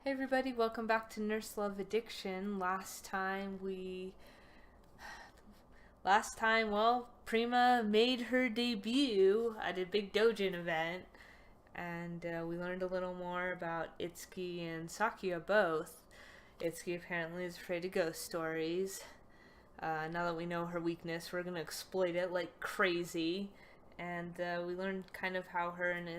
Hey everybody, welcome back to Nurse Love Addiction. Last time, Prima made her debut at a big dojin event, and we learned a little more about Itsuki and Sakuya both. Itsuki apparently is afraid of ghost stories. Now that we know her weakness, we're going to exploit it like crazy. And we learned kind of how her and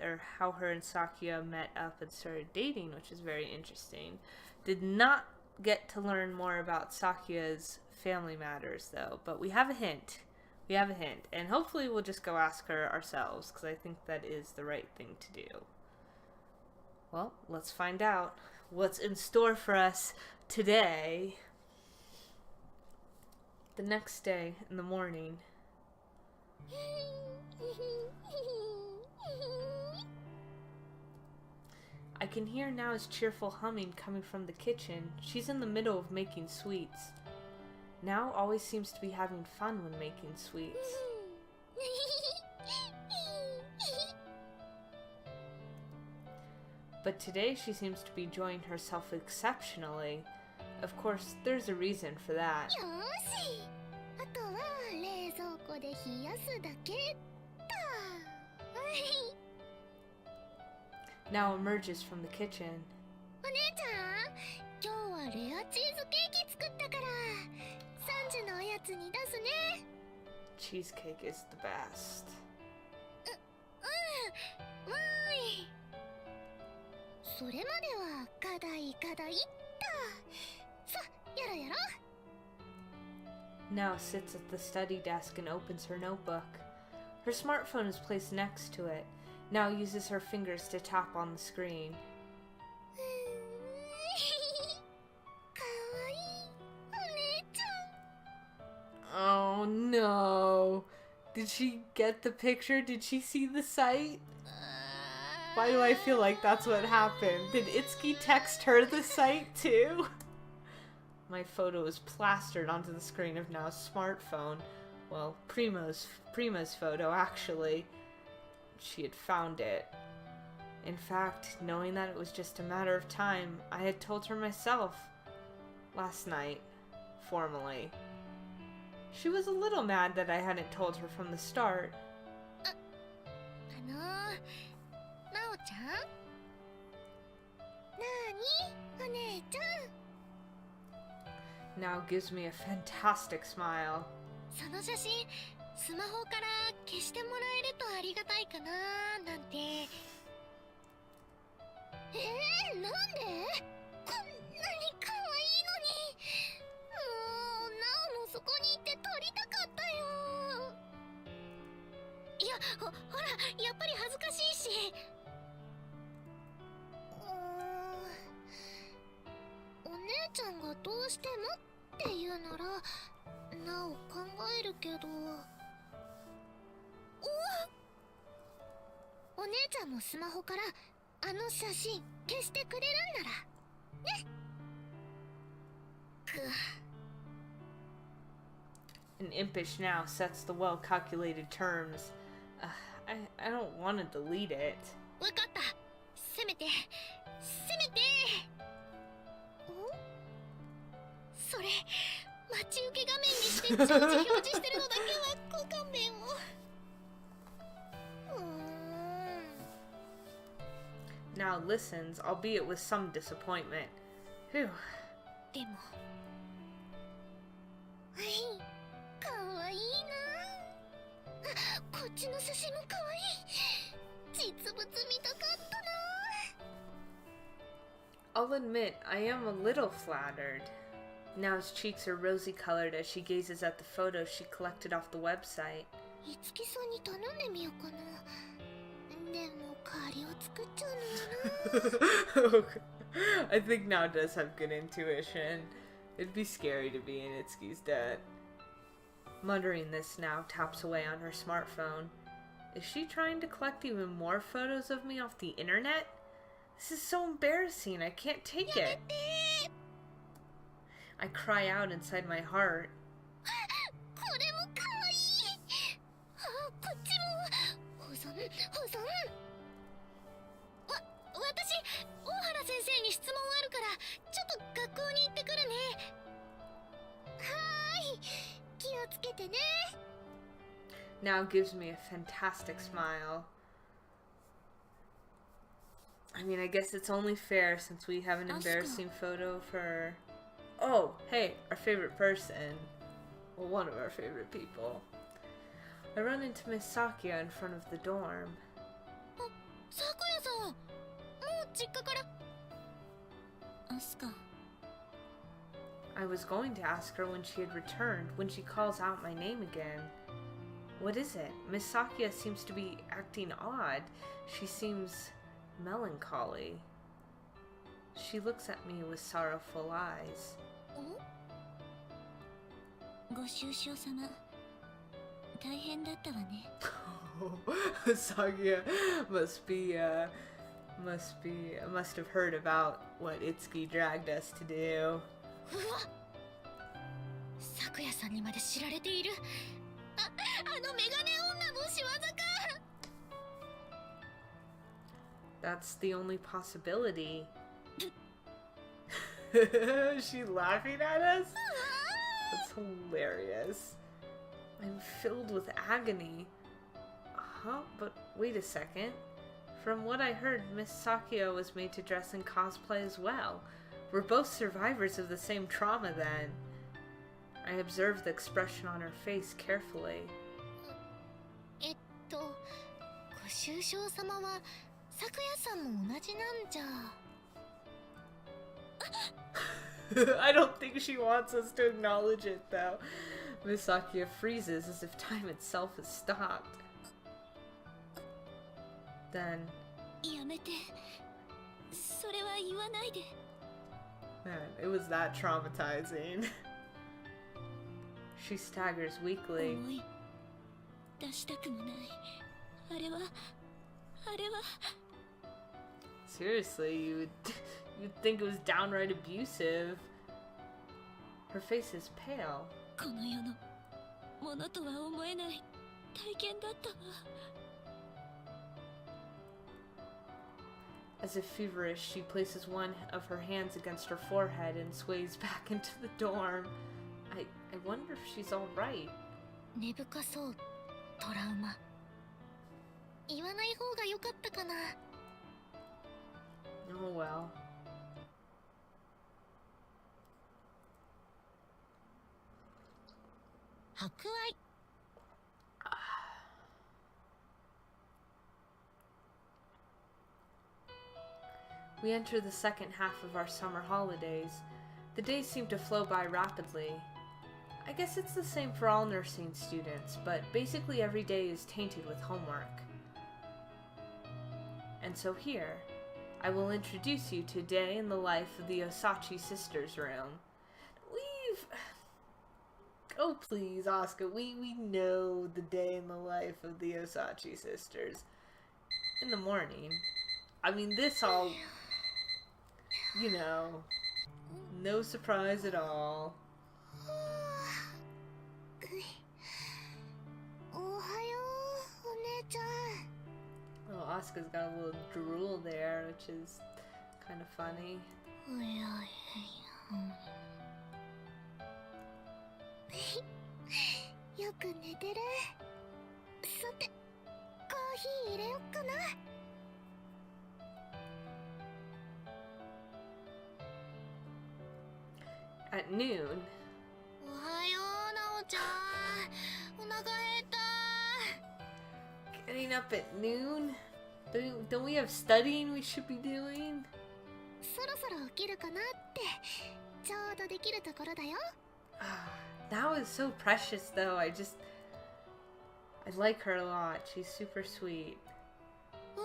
Sakuya met up and started dating, which is very interesting. Did not get to learn more about Sakuya's family matters though, but we have a hint. And hopefully we'll just go ask her ourselves, because I think that is the right thing to do. Well, let's find out what's in store for us today. The next day in the morning. I can hear Nao's cheerful humming coming from the kitchen. She's in the middle of making sweets. Nao always seems to be having fun when making sweets. But today she seems to be enjoying herself exceptionally. Of course, there's a reason for that. Nao emerges from the kitchen. Cheesecake is the best. Nao sits at the study desk and opens her notebook. Her smartphone is placed next to it. Nao uses her fingers to tap on the screen. Oh no! Did she get the picture? Did she see the site? Why do I feel like that's what happened? Did Itsuki text her the site too? My photo is plastered onto the screen of Nao's smartphone. Well, Prima's photo, actually. She had found it. In fact, knowing that it was just a matter of time, I had told her myself last night, formally. She was a little mad that I hadn't told her from the start. Nao gives me a fantastic smile. An impish Nao sets the well-calculated terms. I don't want to delete it. Nao listens, albeit with some disappointment. Phew. I'll admit, I am a little flattered. Nao's cheeks are rosy-colored as she gazes at the photos she collected off the website. I think Nao does have good intuition. It'd be scary to be in Itsuki's debt. Muttering this, Nao taps away on her smartphone. Is she trying to collect even more photos of me off the internet? This is so embarrassing, I can't take it. I cry out inside my heart. now gives me a fantastic smile. I mean, I guess it's only fair since we have an embarrassing photo of her. Oh, hey, our favorite person. Well, one of our favorite people. I run into Miss Sakia in front of the dorm. Sakuya-san! Asuka. I was going to ask her when she had returned, when she calls out my name again. What is it? Miss Sakia seems to be acting odd. She seems melancholy. She looks at me with sorrowful eyes. Sakia must have heard about what Itsuki dragged us to do. Sakuya-san ni made shirarete iru. Ano megane onna no shiwaza ka. That's the only possibility. She laughing at us? That's hilarious. I'm filled with agony. Huh? But wait a second. From what I heard, Miss Sakia was made to dress in cosplay as well. We're both survivors of the same trauma then. I observed the expression on her face carefully. ご愁傷様は咲夜さんも同じなんじゃ。I don't think she wants us to acknowledge it though. Miss Sakia freezes as if time itself has stopped. Then... やめて。それは言わないで。 Man, it was that traumatizing. She staggers weakly. 思い出したくもない。あれは。 Seriously, you'd think it was downright abusive. Her face is pale. この世のものとは思えない体験だったわ。 As if feverish, she places one of her hands against her forehead and sways back into the dorm. I wonder if she's all right. 根深そうトラウマ。言わない方が良かったかな。 Oh well. We enter the second half of our summer holidays. The days seem to flow by rapidly. I guess it's the same for all nursing students, but basically every day is tainted with homework. And so here, I will introduce you to a day in the life of the Osachi sisters' room. Oh please, Asuka, we know the day in the life of the Osachi sisters. In the morning. I mean, this all... You know, no surprise at all. Oh, Asuka's got a little drool there, which is kind of funny. よく寝てる。さて、コーヒー入れよっかな。 At noon, おはよう、なおちゃん。お腹減った。 getting up at noon? Don't we have studying we should be doing? そろそろ起きるかなって。ちょうどできるところだよ。 That was so precious though. I like her a lot. She's super sweet. わ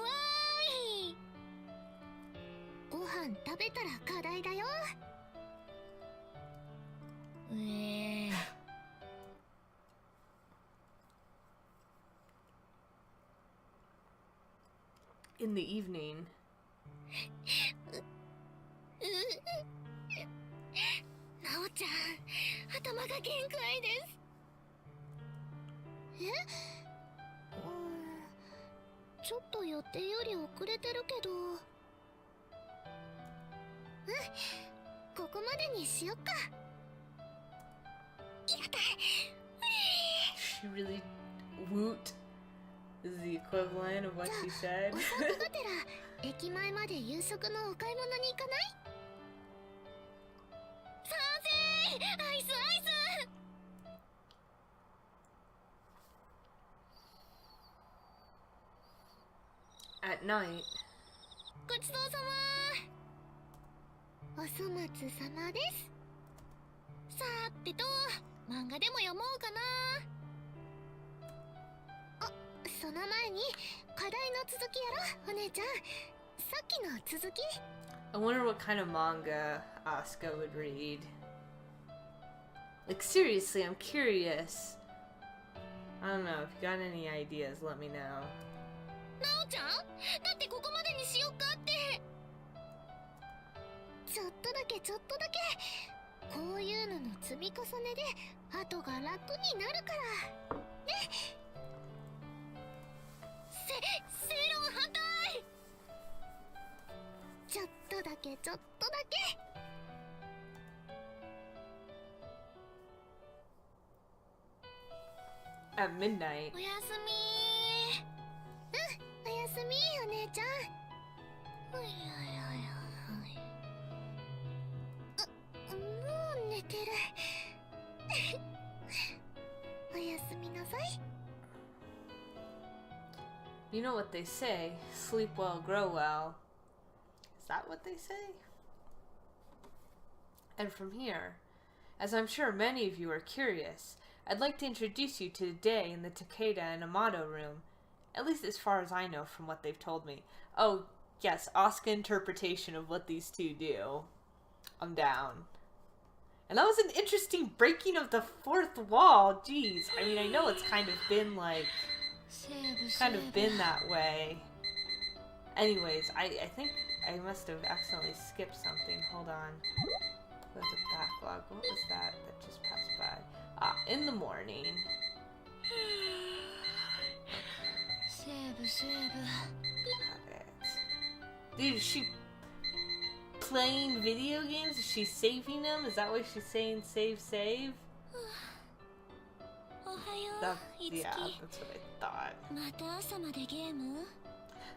ーい。ご飯食べたら課題だよ。 In the evening, なおちゃん、頭が限界です。ちょっと予定より遅れてるけど。ここまでにしよっか。 she really woot is the equivalent of what she said. お散歩がてら駅前まで夕食のお買い物に行かない？賛成！アイスアイス！ At night. ごちそうさま。お粗末さまです。さーてと、漫画でも読もうかな。あ、その前に課題の続きやろ、お姉ちゃん。さっきの続き。I wonder what kind of manga Asuka would read. Like, seriously, I'm curious. I don't know. If you got any ideas, let me know. なおちゃん、だってここまでにしよっかって。ちょっとだけちょっとだけ、こういうのの積み重ねで後が楽になるからね。正論反対。ちょっとだけちょっとだけ。At midnight. おやすみ。うん、おやすみお姉ちゃん。おいおいおいおい。もう寝てる。おやすみなさい。 You know what they say, sleep well, grow well. Is that what they say? And from here, as I'm sure many of you are curious, I'd like to introduce you to the day in the Takeda and Amato room, at least as far as I know from what they've told me. Oh, yes, Asuka interpretation of what these two do. I'm down. And that was an interesting breaking of the fourth wall. Jeez, I mean, I know it's kind of been like... that way. Anyways, I think I must have accidentally skipped something. Hold on. Go to backlog. What was that just passed by? Ah, in the morning. Got it. Dude, is she playing video games? Is she saving them? Is that why she's saying save, save? Yeah, that's what I thought. また朝までゲーム？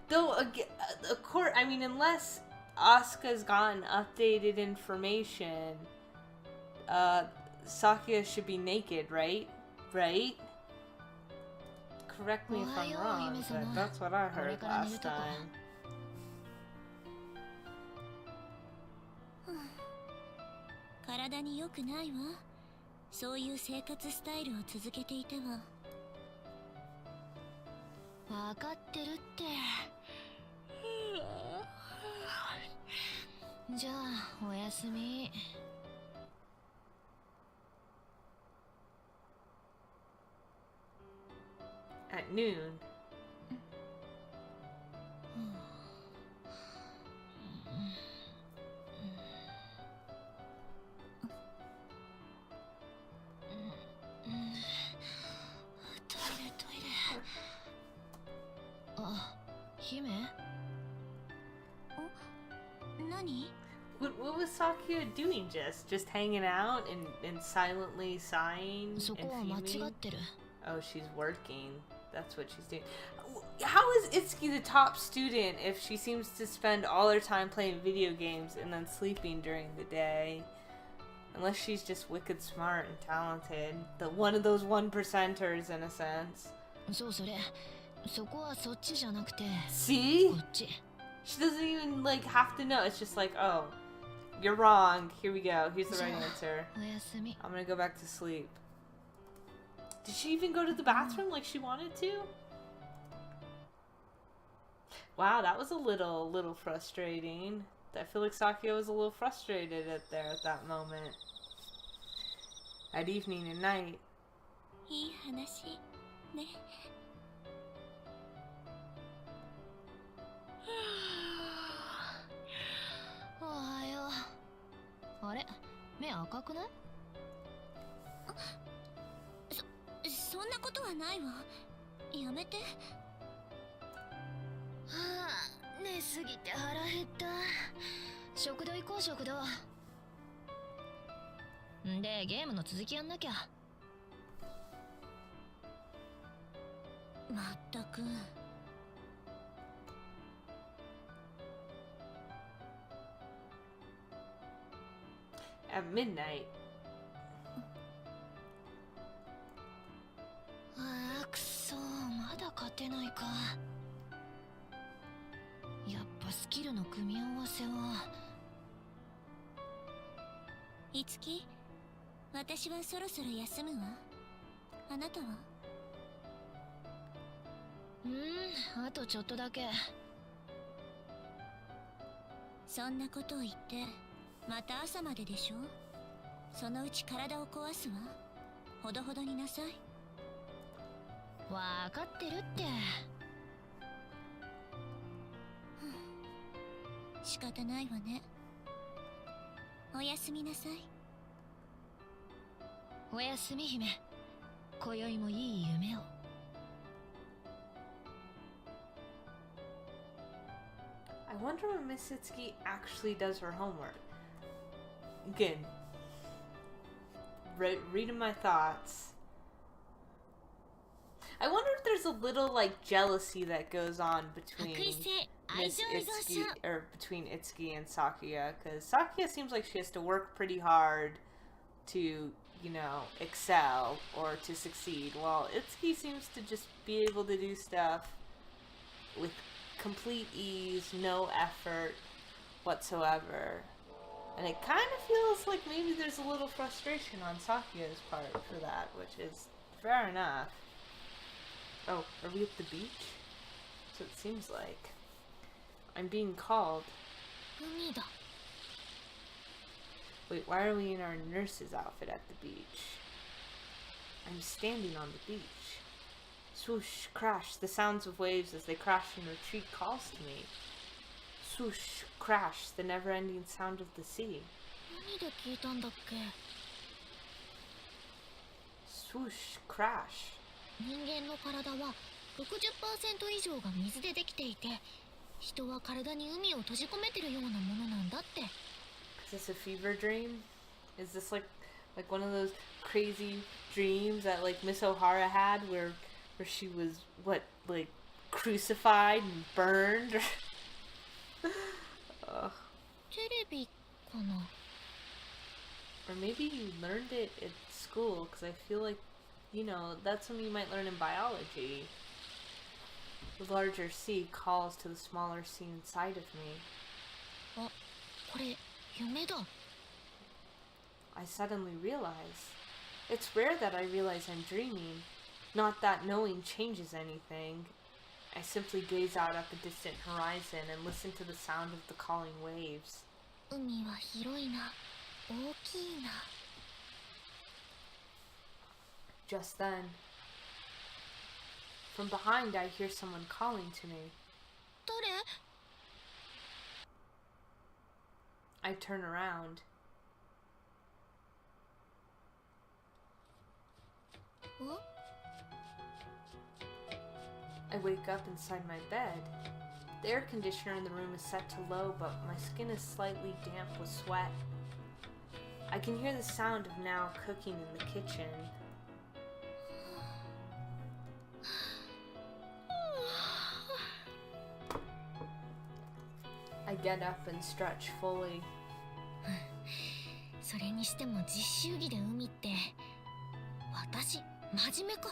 Though, of course, I mean, unless Asuka's gotten updated information, Sakuya should be naked, right? Right? Correct me if I'm wrong, but that's what I heard last time. 体に良くないわ。そういう生活スタイルを続けていては。分かってるって。じゃあおやすみ。At noon. What was Sakuya doing just hanging out and silently sighing and fuming? Oh, she's working. That's what she's doing. How is Itsuki the top student if she seems to spend all her time playing video games and then sleeping during the day? Unless she's just wicked smart and talented. One of those 1%ers in a sense. See? She doesn't even like have to know. It's just like, oh, you're wrong. Here we go. Here's the right answer. I'm gonna go back to sleep. Did she even go to the bathroom like she wanted to? Wow, that was a little frustrating. I feel like Sakuya was a little frustrated at that moment. At evening and night. いい話ね。おはよう。あれ、目赤くない？そんなことはないわ。やめて。はあ、寝すぎて腹減った。食堂行こう、食堂。んで、ゲームの続きやんなきゃ。まったく。At midnight. ああ、くそ、まだ勝てないか。やっぱスキルの組み合わせは。いつき、私はそろそろ休むわ。あなたは？あとちょっとだけ。そんなことを言ってまた朝まででしょ。そのうち体を壊すわ。ほどほどになさい。わかってるって。仕方ないわね。おやすみなさい。おやすみ姫。今宵もいい夢を。I wonder when Miss Itsuki actually does her homework. Again, reading my thoughts. I wonder if there's a little like jealousy that goes on between Miss Itsuki or between Itsuki and Sakuya, because Sakuya seems like she has to work pretty hard to, you know, excel or to succeed, while Itsuki seems to just be able to do stuff with complete ease, no effort whatsoever. And it kind of feels like maybe there's a little frustration on Sakuya's part for that, which is fair enough. Oh, are we at the beach? So it seems like. I'm being called. Wait, why are we in our nurse's outfit at the beach? I'm standing on the beach. Swoosh, crash, the sounds of waves as they crash and retreat calls to me. Swoosh, crash, the never-ending sound of the sea. Swoosh, crash. 人間の体は 60% 以上が水でできていて、人は体に海を閉じ込めてるようなものなんだって。Is this a fever dream? Is this like one of those crazy dreams that like Miss O'Hara had where she was like crucified and burned? Or maybe you learned it at school, because I feel like, you know, that's something you might learn in biology. The larger sea calls to the smaller sea inside of me. I suddenly realize. It's rare that I realize I'm dreaming. Not that knowing changes anything. I simply gaze out at the distant horizon and listen to the sound of the calling waves. Just then, from behind I hear someone calling to me. I turn around. I wake up inside my bed. The air conditioner in the room is set to low, but my skin is slightly damp with sweat. I can hear the sound of now cooking in the kitchen. I get up and stretch fully. それにしても実習着で海って、私真面目か。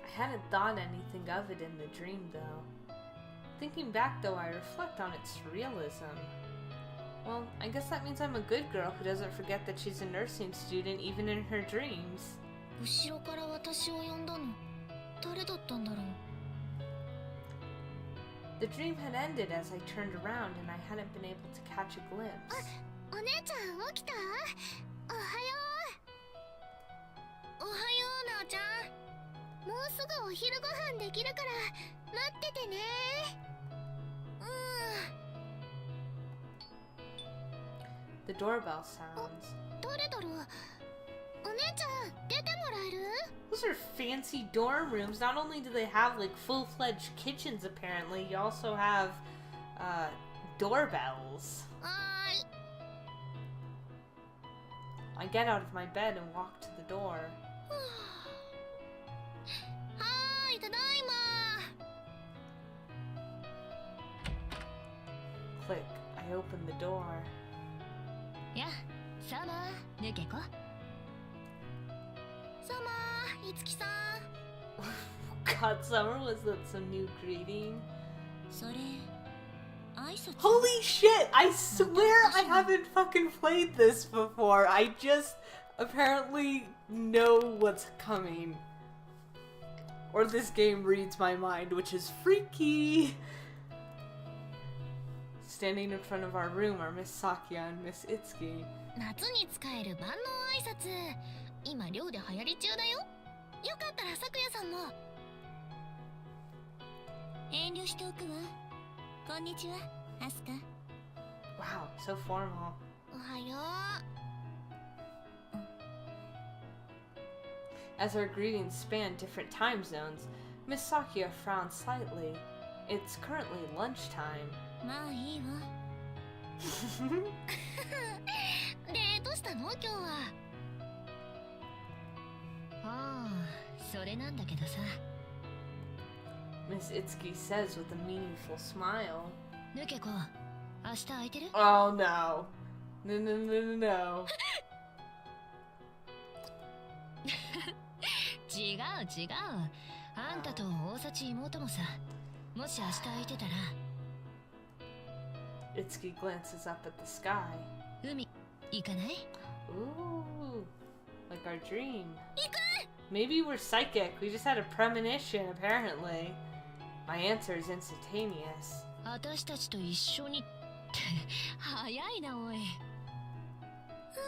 I hadn't thought anything of it in the dream, though. Thinking back, though, I reflect on its realism. Well, I guess that means I'm a good girl who doesn't forget that she's a nursing student even in her dreams. 後ろから私を呼んだの、誰だったんだろう。The dream had ended as I turned around and I hadn't been able to catch a glimpse. お姉ちゃん起きた？おはよう。おはよう、なおちゃん。もうすぐお昼ご飯できるから待っててね。The doorbell sounds. 誰だろう。お姉ちゃん出てもらえる？ Those are fancy dorm rooms. Not only do they have like full-fledged kitchens, apparently, you also have doorbells. I get out of my bed and walk to the door. Click. I open the door. や、サマー、抜けこ。サマー、いつきさん。God, Summer, was that some new greeting? それ、挨拶。 Holy shit! I swear I haven't fucking played this before. I just apparently know what's coming. Or this game reads my mind, which is freaky. Standing in front of our room are Miss Sakya and Miss Itsuki. 夏に使える万能挨拶。今寮で流行り中だよ。よかったら咲夜さんも。遠慮しておくわ。こんにちは、アスカ。 Wow, so formal. おはよう。 As our greetings span different time zones, Miss Sakya frowns slightly. It's currently lunchtime. まあいいわ。で、どうしたの今日は。ああ、それなんだけどさ。 Miss Itsuki says with a meaningful smile. 抜けこ、明日空いてる？ Oh no. No, no, no, no, no. 違う違う。あんたと大幸妹もさ。もし明日空いてたら。 Itsuki glances up at the sky. 海、行かない？ Ooh, like our dream. 行く！ Maybe we're psychic. We just had a premonition, apparently. My answer is instantaneous. 私たちと一緒にって早いなおい。海。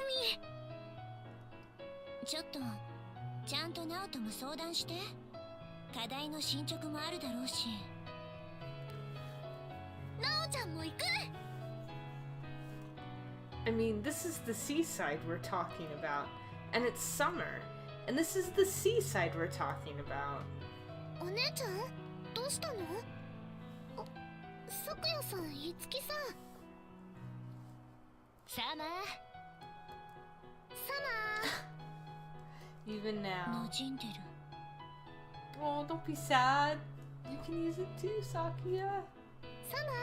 ちょっとちゃんとナオとも相談して。課題の進捗もあるだろうし。ナオちゃんも行く？ I mean, this is the seaside we're talking about, and it's summer. And this is the seaside we're talking about. お姉ちゃん、どうしたの？咲夜さん、いつきさん。サマー。サマー。 Even now. 馴染んでる。 Oh, don't be sad. You can use it too, Sakya. サマー、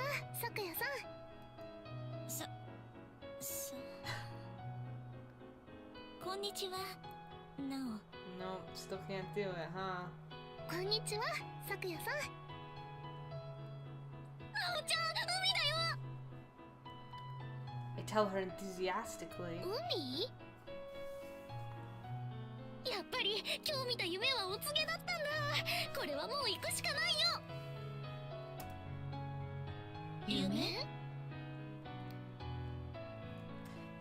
咲夜さん。こんにちは、なお。 No, still can't do it, huh? こんにちは、咲夜さん。なおちゃん、海だよ。 I tell her enthusiastically. 海？やっぱり今日見た夢はお告げだったんだ。これはもう行くしかないよ。夢？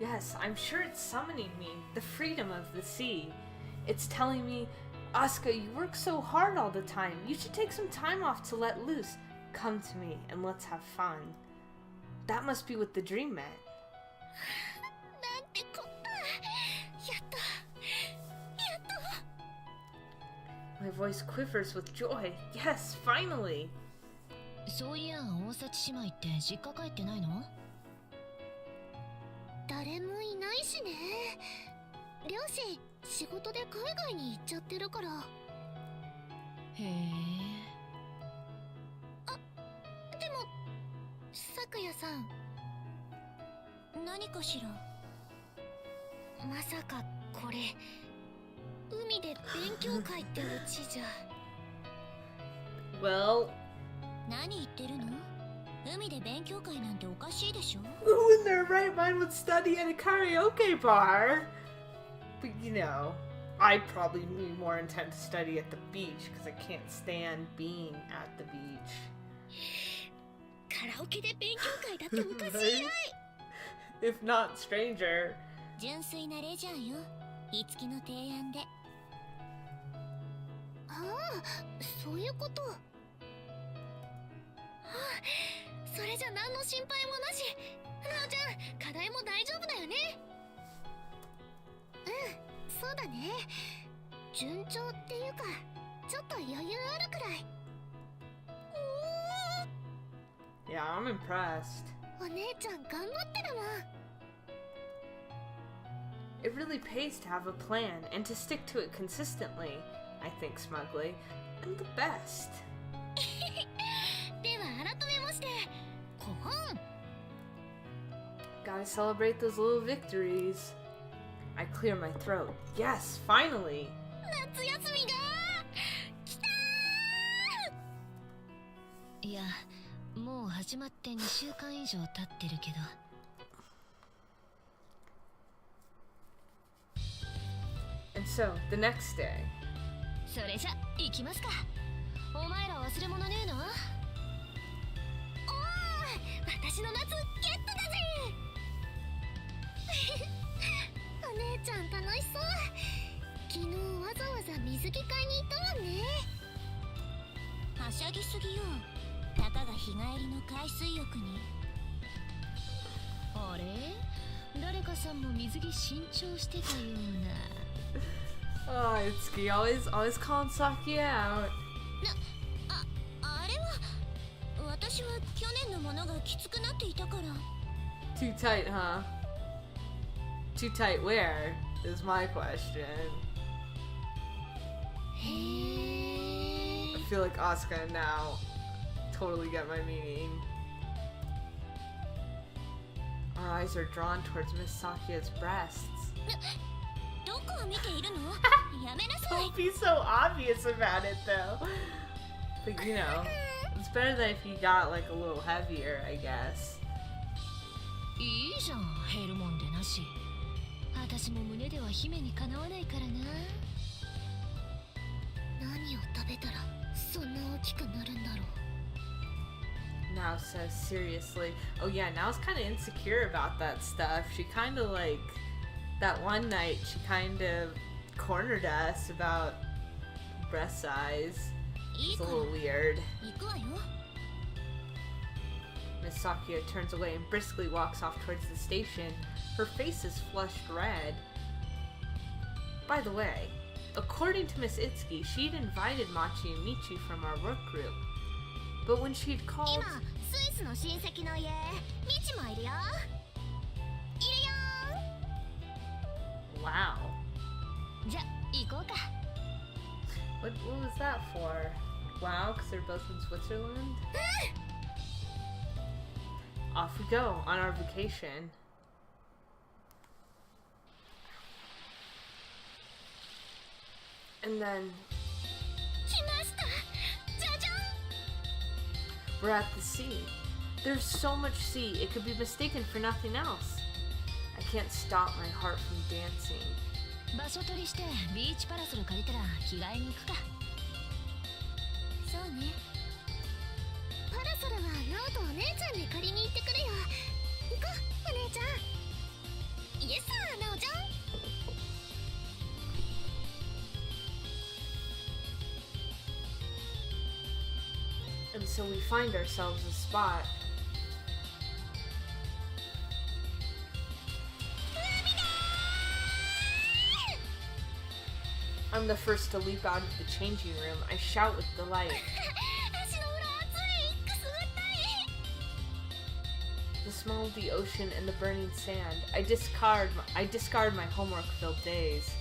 Yes, I'm sure it's summoning me, the freedom of the sea. It's telling me, Asuka, you work so hard all the time. You should take some time off to let loose. Come to me and let's have fun. That must be what the dream meant. なんてこった。やった。やっと。 My voice quivers with joy. Yes, finally. そういや、大幸姉妹って実家帰ってないの？誰もいないしね。両親、仕事で海外に行っちゃってるから。へえ。あ、でも、咲夜さん。何かしら。まさかこれ、海で勉強会ってオチじゃ。Well, 何言ってるの？海で勉強会なんておかしいでしょ？ who in their right mind would study at a karaoke bar? But you know, I'd probably be more intent to study at the beach because I can't stand being at the beach. カラオケで勉強会だっておかしいやい。 If not stranger. 純粋なレジャーよ。いつきの提案で。ああ、そういうこと。はあ、それじゃ何の心配もなし。なおちゃん、課題も大丈夫だよね。うん、そうだね。順調っていうか、ちょっと余裕あるくらい。Yeah, I'm impressed. お姉ちゃん頑張ってるもん。 It really pays to have a plan and to stick to it consistently, I think smugly. I'm the best. では改めまして、コホン。Gotta celebrate those little victories. I clear my throat. Yes, finally! 夏休みが来たー。いや、もう始まって2週間以上経ってるけど。And so, the next day. それじゃ行きますか。お前ら忘れ物ねえの？おー、私の夏ゲットだぜ。お姉ちゃん楽しそう。昨日わざわざ水着買いに行ったもんね。はしゃぎすぎよ。たかが日帰りの海水浴に。あれ？誰かさんも水着新調してたような。Oh, Itsuki always calling Saki out. あれは私は去年のものがきつくなっていたから。 Too tight, huh? Too tight where? Is my question. へ I feel like Asuka now totally get my meaning. Our eyes are drawn towards Miss Sakia's breasts. どこを見ているの？やめなさい。 Don't be so obvious about it though. But you know, it's better than if you got like a little heavier, I guess. いいじゃん、減るもんでなし。私も胸では姫にかなわないからな。何を食べたらそんな大きくなるんだろう。 Now says seriously. Oh yeah, Now's kind of insecure about that stuff. She kind of like that one night she kind of cornered us about breast size. It's a little weird. 行くわよ。 Miss Sakia turns away and briskly walks off towards the station. Her face is flushed red. By the way, according to Miss Itsuki, she'd invited Machi and Michi from our work group. But when she'd called... 今スイスの親戚の家、ミチもいるよ。いるよ。 Wow. じゃ、行こうか。 What was that for? Wow, because they're both in Switzerland? Off we go on our vacation. And then 来ました。じゃじゃん。 we're at the sea. There's so much sea, it could be mistaken for nothing else. I can't stop my heart from dancing. 場所取りしてビーチパラソル借りたら着替えに行くか。そうね。パラソルはナオとお姉ちゃんで借りに行ってくるよ。行こう、お姉ちゃん。イエスー、ナオちゃん。 And so we find ourselves a spot. I'm the first to leap out of the changing room. I shout with delight. 足の裏熱い。くすぐったい。 The smell of the ocean and the burning sand. I discard my homework-filled days.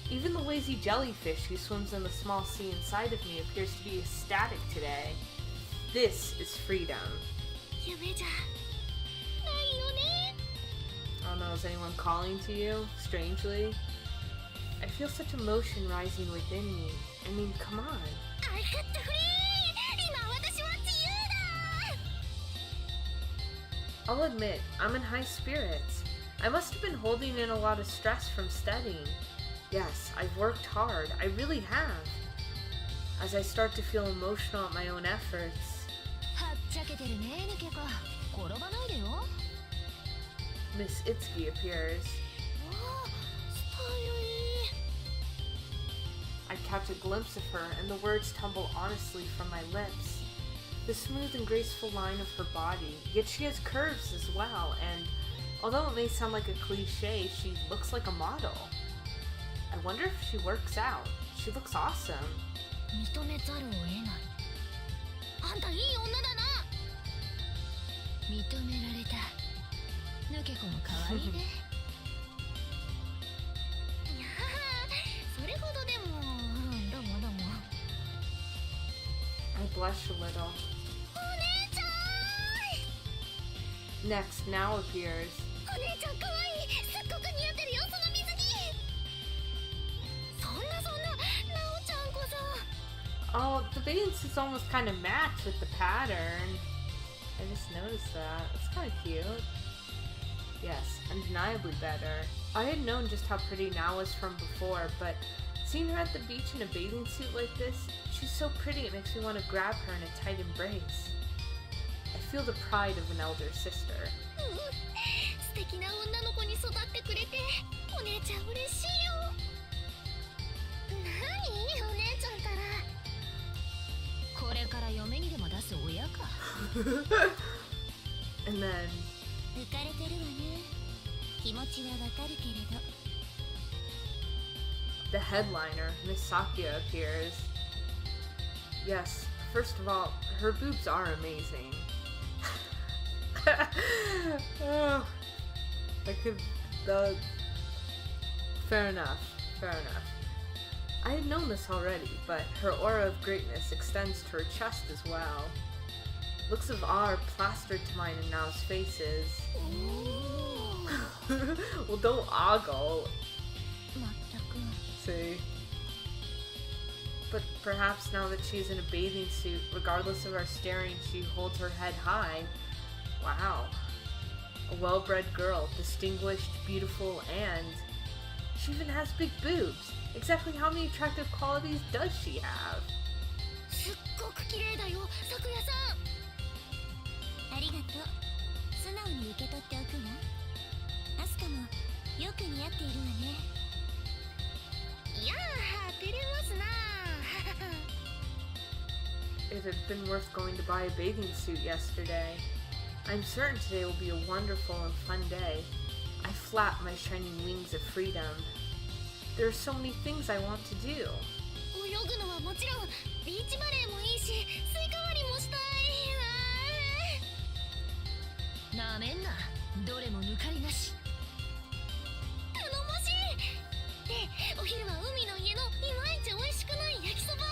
Even the lazy jellyfish who swims in the small sea inside of me appears to be ecstatic today. This is freedom. 夢じゃないよね。 I don't know, is anyone calling to you? Strangely? I feel such emotion rising within me. I mean, come on. I got the free. 今私は自由だ。 I'll admit, I'm in high spirits. I must have been holding in a lot of stress from studying. Yes, I've worked hard. I really have. As I start to feel emotional at my own efforts, はっちゃけてるね、ネケコ。転ばないでよ。 Miss Itsuki appears. おー、スタイルいい。 I catch a glimpse of her, and the words tumble honestly from my lips. The smooth and graceful line of her body, yet she has curves as well, and although it may sound like a cliche, she looks like a model. I wonder if she works out. She looks awesome. 認めざるを得ない。あんたいい女だな。認められた。ヌケコも可愛いね。いやー、それほどでも、どうもどうも。 I blush a little. お姉ちゃん。 Next, Now appears. おお姉ちゃんかわいい。すっごく似合ってるよ、その水着。そんななおちゃんこそ。 Oh, the bathing suits almost kind of match with the pattern. I just noticed that. It's kind of cute. Yes, undeniably better. I had known just how pretty Na was from before, but seeing her at the beach in a bathing suit like this, she's so pretty it makes me want to grab her in a tight embrace. I feel the pride of an elder sister. 素敵な女の子に育ってくれてお姉ちゃん嬉しいよ。何お姉ちゃんったら。これから嫁にでも出す親か。And then 浮かれてるわね。気持ちはわかるけれど。 the headliner, Miss Sakya, appears. Yes, first of all, her boobs are amazing. Oh, I could. Fair enough. Fair enough. I had known this already, but her aura of greatness extends to her chest as well. Looks of awe are plastered to mine and Nao's faces. Well, don't ogle. まったく。 See? But perhaps now that she's in a bathing suit, regardless of our staring, she holds her head high. Wow. A well-bred girl, distinguished, beautiful, and she even has big boobs. Exactly how many attractive qualities does she have? すっごく綺麗だよ、さくやさん。ありがとう。素直に受け取っておくわ。アスカもよく似合っているわね。いやー、照れますな。It had been worth going to buy a bathing suit yesterday. I'm certain today will be a wonderful and fun day. I flap my shining wings of freedom. There are so many things I want to do. 泳ぐのはもちろん、ビーチバレーもいいし、スイカ割りもしたい。なめんな、どれも抜かりなし。頼もしい。で、お昼は海の家のいまいち美味しくない焼きそば。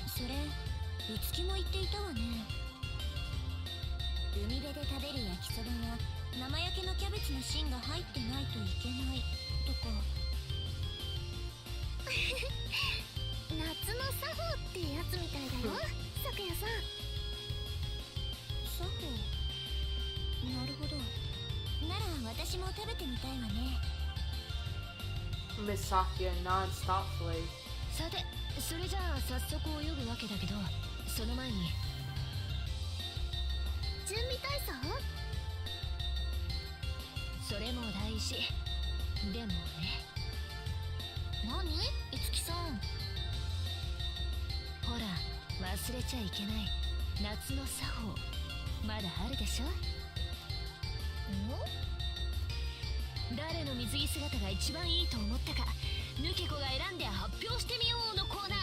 それ、いつきも言っていたわね。海辺で食べる焼きそばは生焼けのキャベツの芯が入ってないといけないとか。夏の作法ってやつみたいだよ、さくやさん。作法。なるほど。なら私も食べてみたいわね。 Miss Sakya nods thoughtfully. さて、それじゃあ早速泳ぐわけだけど、その前に準備体操？それも大事。でもね。何？いつきさん。ほら、忘れちゃいけない夏の作法、まだあるでしょ？誰の水着姿が一番いいと思ったか、ヌケコが選んで発表してみようのコーナ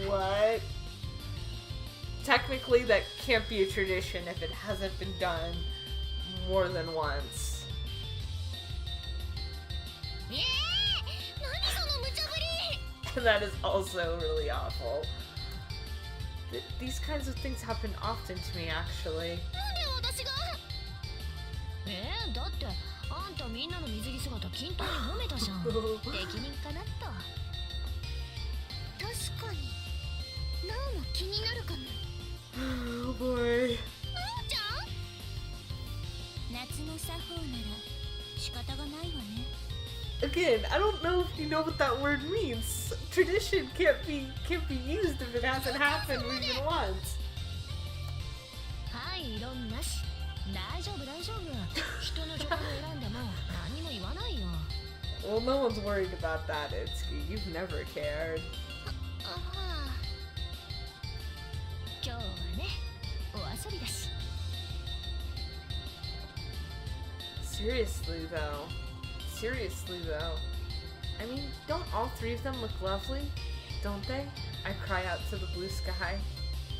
ー。 What? Technically, that can't be a tradition if it hasn't been done more than once. 何その無茶ぶり。 And that is also really awful. These kinds of things happen often to me, actually. なんで私が？だってあんたみんなの水着姿均等に褒めたじゃん。適任かなと。確かに。なおも気になるかも。Oh boy. なおちゃん？夏の作法なら仕方がないわね。 Again, I don't know if you know what that word means. Tradition can't be used if it hasn't happened even once. はい、異論なし。大丈夫大丈夫。人の情報を選んでも何も言わないよ。Well, no one's worried about that, Itsuki. You've never cared. ああ。今日はね、お遊びだし。Seriously though. I mean, don't all three of them look lovely? Don't they? I cry out to the blue sky.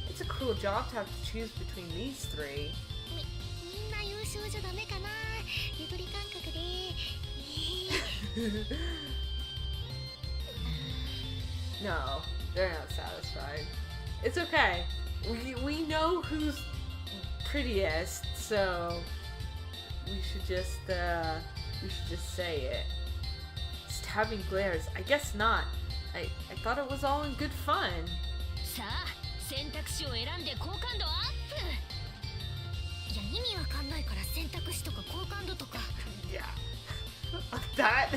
It's a cruel job to have to choose between these three. みんな優勝じゃダメかな。ゆとり感覚で。No, they're not satisfied. It's okay. We know who's prettiest, so we should just say it. Stabbing glares. I guess not. I thought it was all in good fun. さあ選択肢を選んで好感度アップ。いや意味わかんないから選択肢とか好感度とか。Yeah. That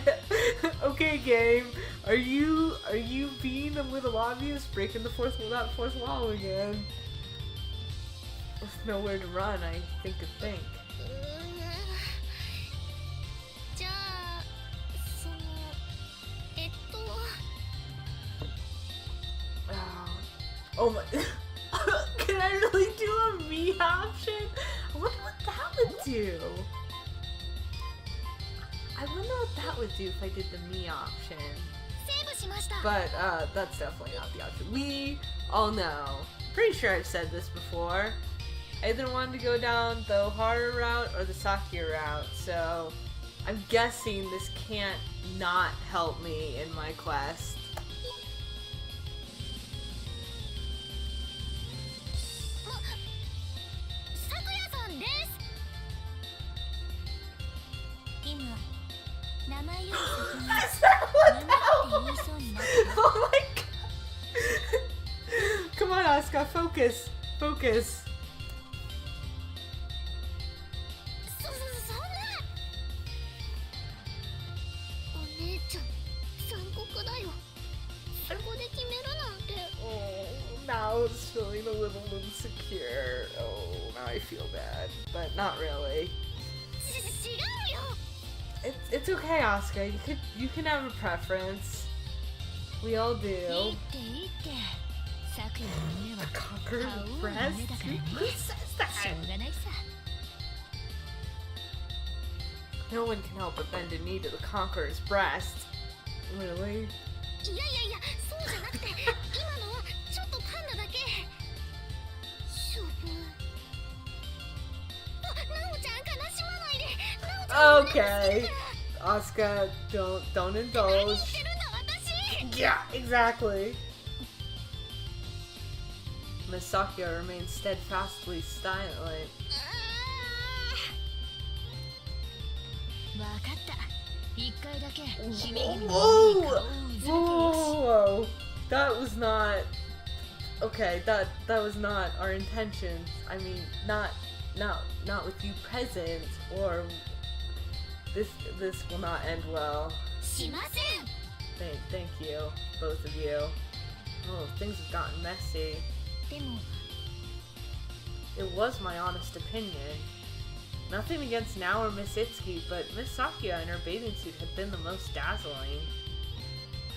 okay, game. Are you being a little obvious, breaking the fourth wall again? With nowhere to run, I think. じゃあそのOh my. Can I really do a me option? I wonder what that would do. I wonder what that would do if I did the me option. セーブしました。 But that's definitely not the option. We all know. Pretty sure I've said this before. I either wanted to go down the Haru route or the Sakia route, so I'm guessing this can't not help me in my quest. さくやさんです。今名前より先に Is that what 夢 that って言い was? そうになって Oh my god! Come on, Asuka, focus! Focus! そんなお姉ちゃん残酷だよ。そこで決めるなんて。 Oh, now it's feeling a little insecure. Oh, now I feel bad. But not really. 違うよ。 It's okay, Asuka. You can have a preference. We all いい do. っていいってさくやの夢は Conquer 買おう the の breast? 夢だからね。 Who says しょ that? うがないさ。 No one can help but bend a knee to the conqueror's breast. Really? いやそうじゃなくて今のはちょっと噛んだだけ。処分。なおちゃん悲しまないで。なおちゃん Okay. Asuka, don't 何言 indulge. ってるんだ私。 Yeah, exactly. Misakya remains steadfastly silent. わかった。一回だけ姫君の Whoa! 顔をうずめてよし。 Whoa! That was not okay. That was not our intentions. I mean, not with you present, or this will not end well. しません。 Thank you, both of you. Oh, things have gotten messy. でも It was my honest opinion. Nothing against Now or Miss Itsuki, but Miss Sakia in her bathing suit had been the most dazzling.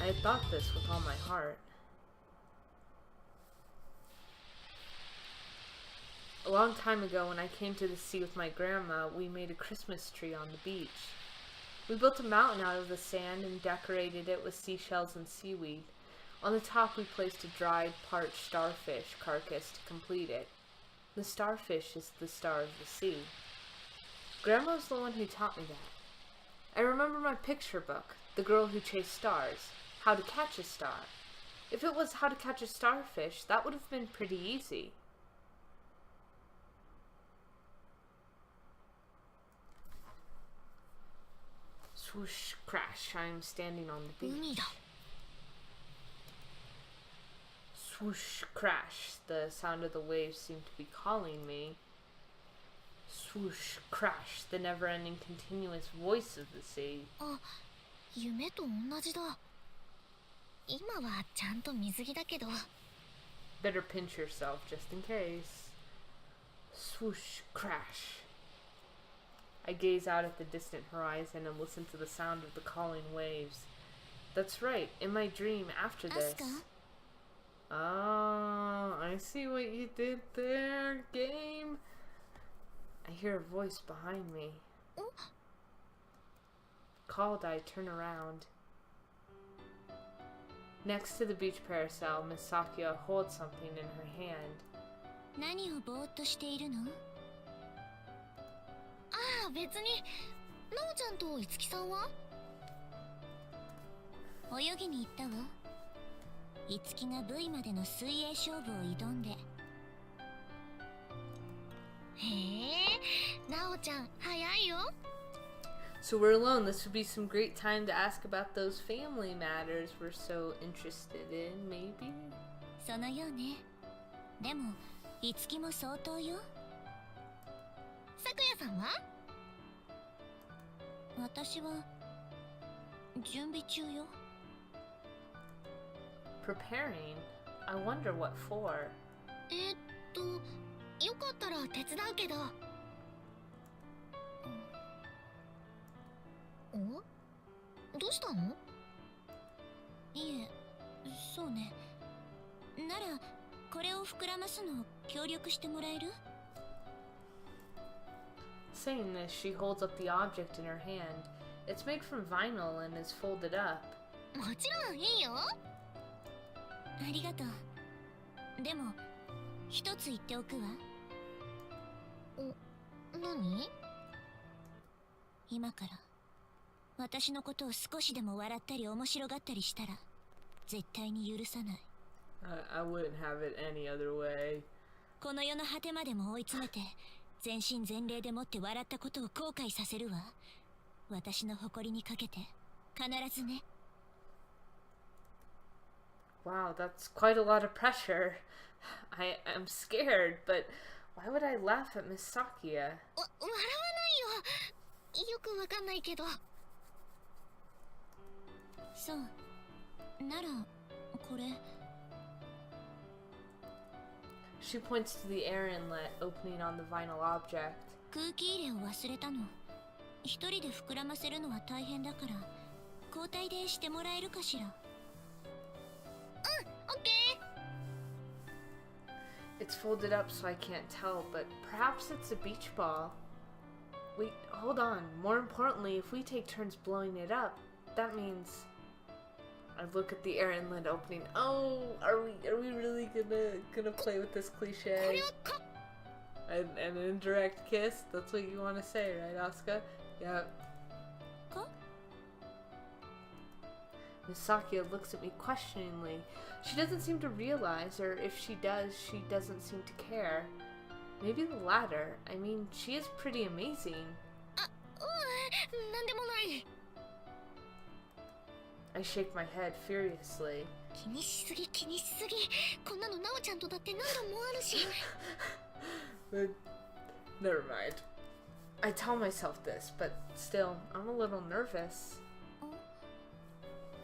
I had thought this with all my heart. A long time ago, when I came to the sea with my grandma, we made a Christmas tree on the beach. We built a mountain out of the sand and decorated it with seashells and seaweed. On the top, we placed a dried, parched starfish carcass to complete it. The starfish is the star of the sea. Grandma was the one who taught me that. I remember my picture book, The Girl Who Chased Stars, How to Catch a Star. If it was how to catch a starfish, that would have been pretty easy. Swoosh, crash, I am standing on the beach. 海だ。 Swoosh, crash, the sound of the waves seemed to be calling me. Swoosh, crash, the never-ending continuous voice of the sea. あ、夢と同じだ。今はちゃんと水着だけど。 Better pinch yourself just in case. Swoosh, crash. I gaze out at the distant horizon and listen to the sound of the calling waves. That's right, in my dream after this. Asuka? Oh, I see what you did there, game. I hear a voice behind me. Oh? Called, I turn around. Next to the beach parasol, Miss Sakia holds something in her hand. 何をぼーっとしているの？ああ、別に。なおちゃんといつきさんは？泳ぎに行ったわ。いつきが V までの水泳勝負を挑んで。へえ、なおちゃん早いないよ。 So we're alone. This would be some great time to ask about those family matters we're so interested in, maybe? そのようね。でもいつきも相当よ。さくやさんは？私は準備中よ。 Preparing? I wonder what for. よかったら手伝うけど。お？どうしたの？いえ、そうね。ならこれを膨らますの協力してもらえる？ Saying this, she holds up the object in her hand. It's made from vinyl and is folded up. もちろんいいよ。ありがとう。でも一つ言っておくわ。何？今から私のことを少しでも笑ったり面白がったりしたら絶対に許さない。 I wouldn't have it any other way. この世の果てまでも追い詰めて全身全霊でもって笑ったことを後悔させるわ。私の誇りにかけて必ずね。 Wow, that's quite a lot of pressure. I'm scared, but why would I laugh at Miss Sakia? 笑わないよ。よくわかんないけど。そう。ならこれ。 She points to the air inlet opening on the vinyl object. 空気入れを忘れたの。一人で膨らませるのは大変だから交代でしてもらえるかしら。うん、オッケー。 It's folded up so I can't tell, but perhaps it's a beach ball. Wait, hold on. More importantly, if we take turns blowing it up, that means... I look at the air inlet opening. Oh, are we really gonna play with this cliche? An indirect kiss? That's what you want to say, right, Asuka? Yeah. Miss Sakia looks at me questioningly. She doesn't seem to realize, or if she does, she doesn't seem to care. Maybe the latter. I mean, she is pretty amazing. なんでもない。 I shake my head furiously. 気にしすぎ。こんなのなおちゃんとだって何度もあるし。But never mind. I tell myself this, but still, I'm a little nervous.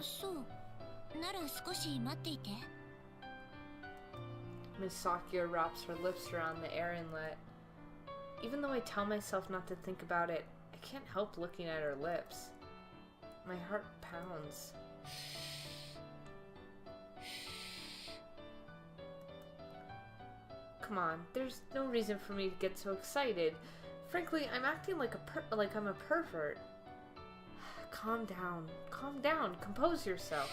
そう。なら少し待っていて。 Miss Sakia wraps her lips around the air inlet. Even though I tell myself not to think about it, I can't help looking at her lips. My heart pounds. Come on, there's no reason for me to get so excited. Frankly, I'm acting like I'm a pervert. Calm down, compose yourself.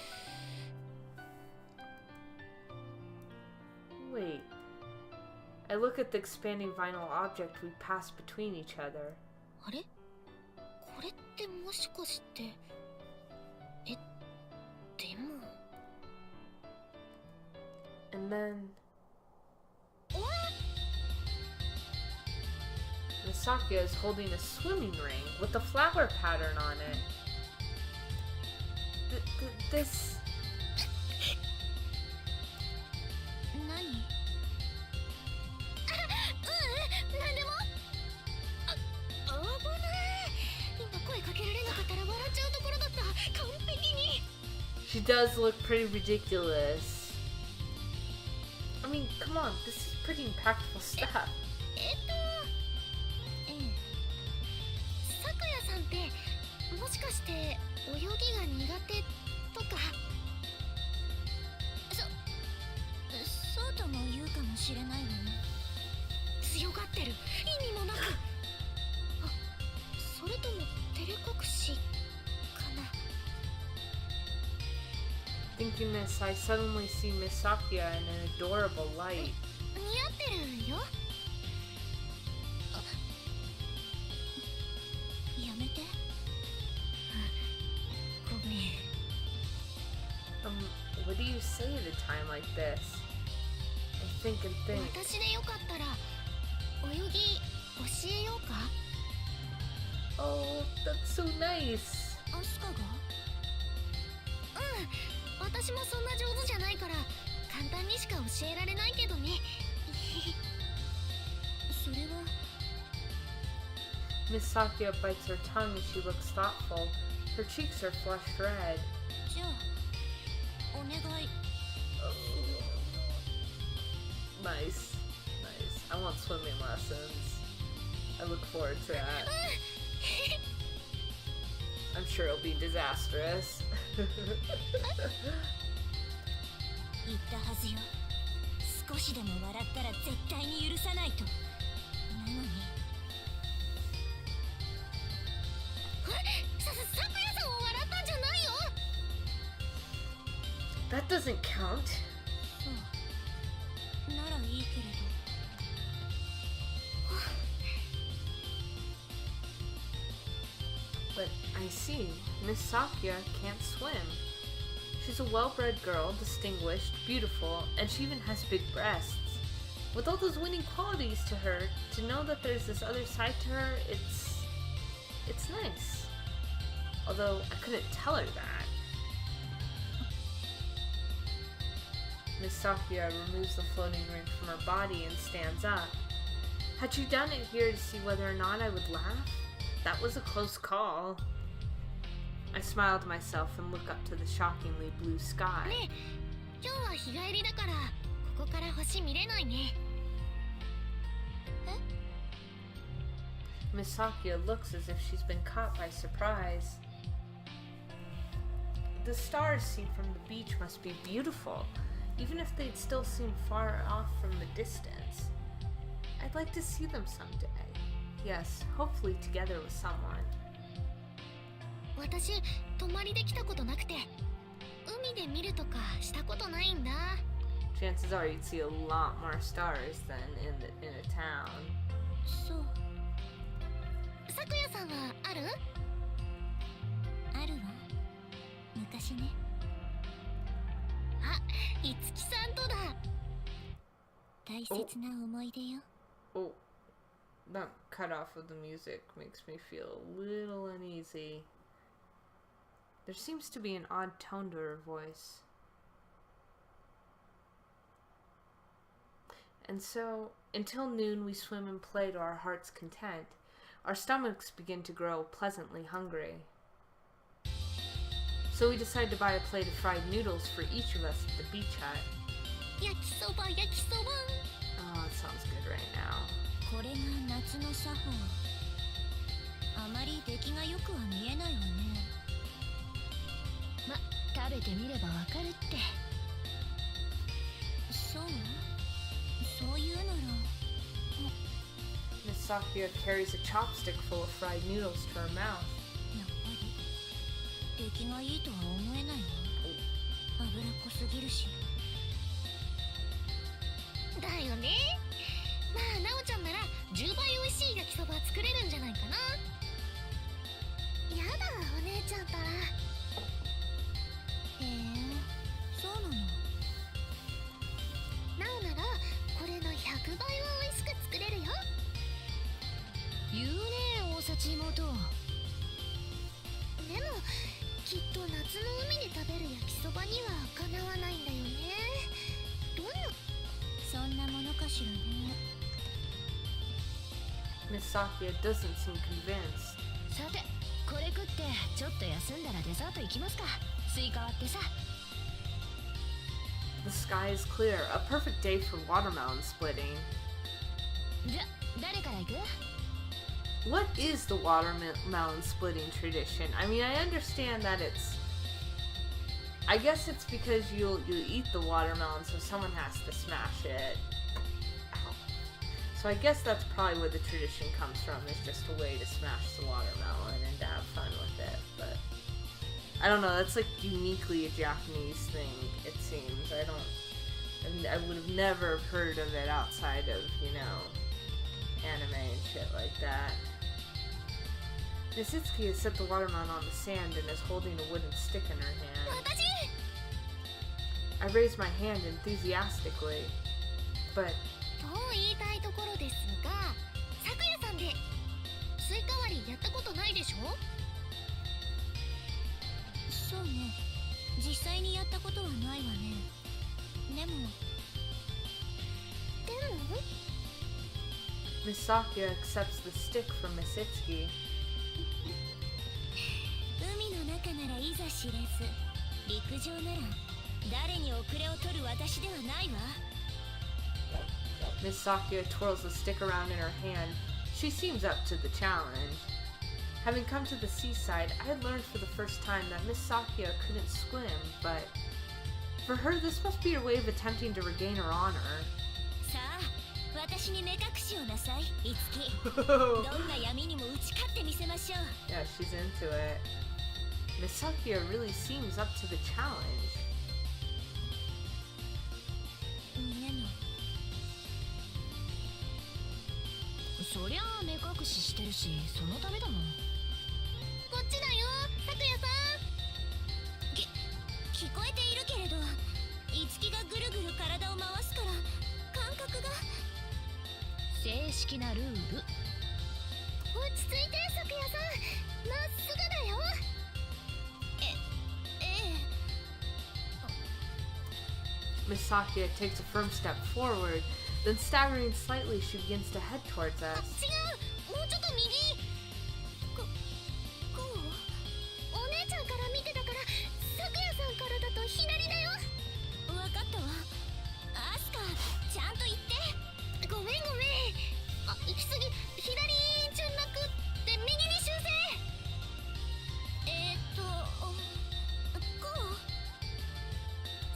Wait. I look at the expanding vinyl object we pass between each other. あれ？これってもしかして。でも。 And then... Miss Sakia is holding a swimming ring with a flower pattern on it. This... 何？なんでも？危ない。今声かけられなかったら笑っちゃうところだった。完璧に。 She does look pretty ridiculous. I mean, come on, this is pretty impactful stuff. さくやさんってもしかして泳ぎが苦手とか。そうとも言うかもしれないわね。強がってる。意味もなく。それとも照れ隠しかな。 Thinking this, I suddenly see Miss Sakia in an adorable light. 似合ってるよ。やめて。ごめん。What do you say at a time like this? I think and think. 私でよかったら泳ぎ教えようか？ Oh, that's so nice. アスカが？私もそんな上手じゃないから簡単にしか教えられないけどね。それは Miss Sakia bites her tongue as she looks thoughtful. Her cheeks are flushed red. じゃあお願い。Nice. Nice. I want swimming lessons. I look forward to that. I'm sure it'll be disastrous. 言ったはずよ。少しでも笑ったら絶対に許さないと。なのに。さくやさんは笑ったんじゃないよ。That doesn't count. そう。ならいいけれど。But I see, Miss Sakia can't swim. She's a well-bred girl, distinguished, beautiful, and she even has big breasts. With all those winning qualities to her, to know that there's this other side to her, it's nice. Although I couldn't tell her that. Miss Sakia removes the floating ring from her body and stands up. Had she done it here to see whether or not I would laugh? That was a close call. I smile to myself and look up to the shockingly blue sky. ねえ、今日は日帰りだからここから星見れないね。Miss Sakia looks as if she's been caught by surprise. The stars seen from the beach must be beautiful, even if they'd still seem far off from the distance. I'd like to see them someday. Yes, hopefully together with someone. 私、泊まりで来たことなくて、海で見るとかしたことないんだ。Chances are you'd see a lot more stars than in a town. そう。さくやさんはある？あるわ。昔ね。あ、いつきさんとだ。大切な思い出よ。Oh, that cut off of the music makes me feel a little uneasy. There seems to be an odd tone to her voice. And so, until noon we swim and play to our heart's content. Our stomachs begin to grow pleasantly hungry. So we decide to buy a plate of fried noodles for each of us at the beach hut. 焼きそば、焼きそば。Oh, it sounds good right now. これが夏の作法。あまり出来が良くは見えないわね。ま、食べてみればわかるって。そう？そういうなら。Miss Sakia carries a chopstick full of fried noodles to her mouth. やっぱり出来がいいとは思えないわ。脂っこすぎるし。だよね。まあ、なおちゃんなら10倍美味しい焼きそば作れるんじゃないかな。やだ、お姉ちゃんたら。へえ、そうなの。なおならこれの100倍は美味しく作れるよ。言うねえ、大幸妹。でもきっと夏の海で食べる焼きそばにはかなわないんだよね。どんなそんなものかしらね。Miss Sakia doesn't seem convinced. さて、これ食ってちょっと休んだらデザート行きますか。スイカ割ってさ。The sky is clear, a perfect day for watermelon splitting. じゃ、誰から行く？ What is the watermelon splitting tradition? I mean, I understand that I guess it's because you eat the watermelon, so someone has to smash it. Ow. So I guess that's probably where the tradition comes from, is just a way to smash the watermelon and to have fun with it. But I don't know, that's like uniquely a Japanese thing, it seems. I would have never heard of it outside of, anime and shit like that. Nisitsuki has set the watermelon on the sand and is holding a wooden stick in her hand. I raise my hand enthusiastically, but と言いたいところですが、さくやさんでスイカ割りやったことないで実際にやったことはないわね。でも Miss Sakya accepts the stick from Miss Itsuki. 海の中ならいざ知れず、陸上なら誰に遅れを取る私ではないわ。 Miss Sakya twirls the stick around in her hand. She seems up to the challenge. Having come to the seaside, I had learned for the first time that Miss Sakya couldn't swim, but for her, this must be her way of attempting to regain her honor. さあ、私に目隠しをなさい、いつき。どんな闇にも打ち勝ってみせましょう。 Yeah, she's into it. Miss Sakya really seems up to the challenge. でもそりゃあ目隠ししてるし、そのためだもん。こっちだよ、咲夜さん。聞こえているけれど、いつきがぐるぐる体を回すから感覚が。正式なルール。落ち着いて、咲夜さん。まっすぐだよ。Miss Sakya takes a firm step forward, then staggering slightly, she begins to head towards us. 違う、もうちょっと右。こう。お姉ちゃんから見てたから、咲夜さんからだと左だよ。分かったわ。アスカ、ちゃんと言って。ごめんごめん。あ、行き過ぎ。左じゃなくって右に修正。こう。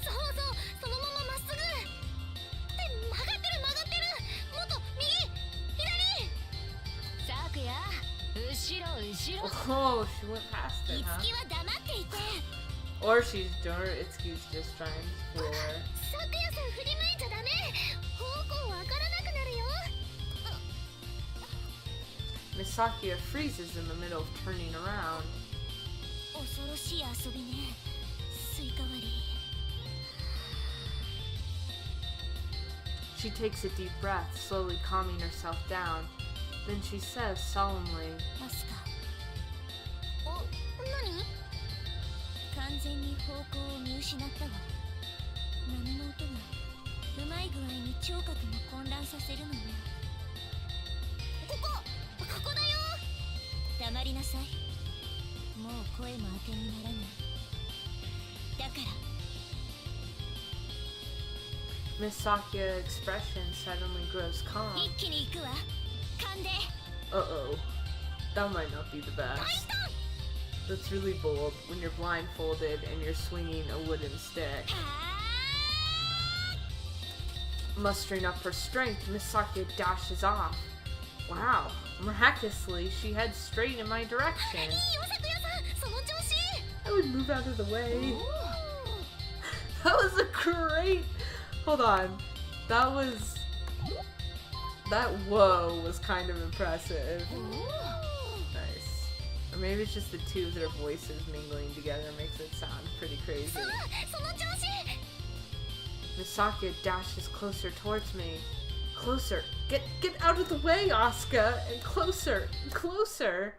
そうそう、そのまままっすぐ。って曲がってる曲がってる。もっと右、左。咲夜、後ろ後ろ。 Oh, she went past い it, つ huh? きは黙っていて。 Or Itsuki's just trying to fool her. 咲夜さん振り向いちゃダメ。方向わからなくなるよ。 Miss Sakya freezes in the middle of turning around. 恐ろしい遊びね、スイカ割り。 She takes a deep breath, slowly calming herself down. Then she says solemnly, アスカ。お、何？完全に方向を見失ったわ。波の音がうまい具合に聴覚も混乱させるのね。ここだよ。黙りなさい。もう声も当てにならない。だから。 Miss Sakya's expression suddenly grows calm. 一気に行くわ。勘で。 Uh-oh. That might not be the best. That's really bold when you're blindfolded and you're swinging a wooden stick. Mustering up her strength, Miss Sakya dashes off. Wow. Miraculously, she heads straight in my direction. いいよ、咲夜さん。その調子。 I would move out of the way. That was a great... Hold on. That whoa was kind of impressive. Nice. Or maybe it's just the two of their voices mingling together makes it sound pretty crazy. その調子。 Miss Sakya dashes closer towards me. Closer. Get out of the way, Asuka! And closer. Closer.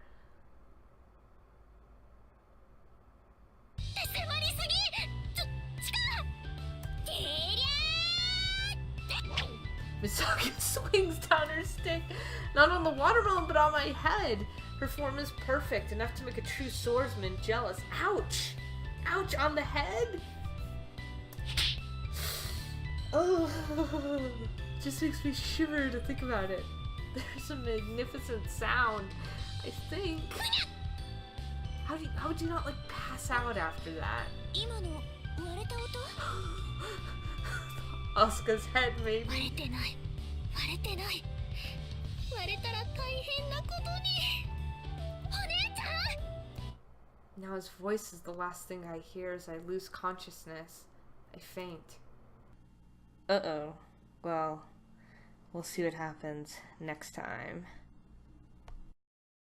迫りすぎ。力。てりゃー。 Miss Sakya swings down her stick, not on the watermelon, but on my head. Her form is perfect, enough to make a true swordsman jealous. Ouch! Ouch on the head! Oh, just makes me shiver to think about it. There's a magnificent sound, I think. How would you not, like, pass out after that? 今の割れた音？ Asuka's head, 割 maybe. れてない。割れてない。割れたら大変なことに。お姉ちゃん！ Now his voice is the last thing I hear as I lose consciousness. I faint. Uh-oh. Well, we'll see what happens next time.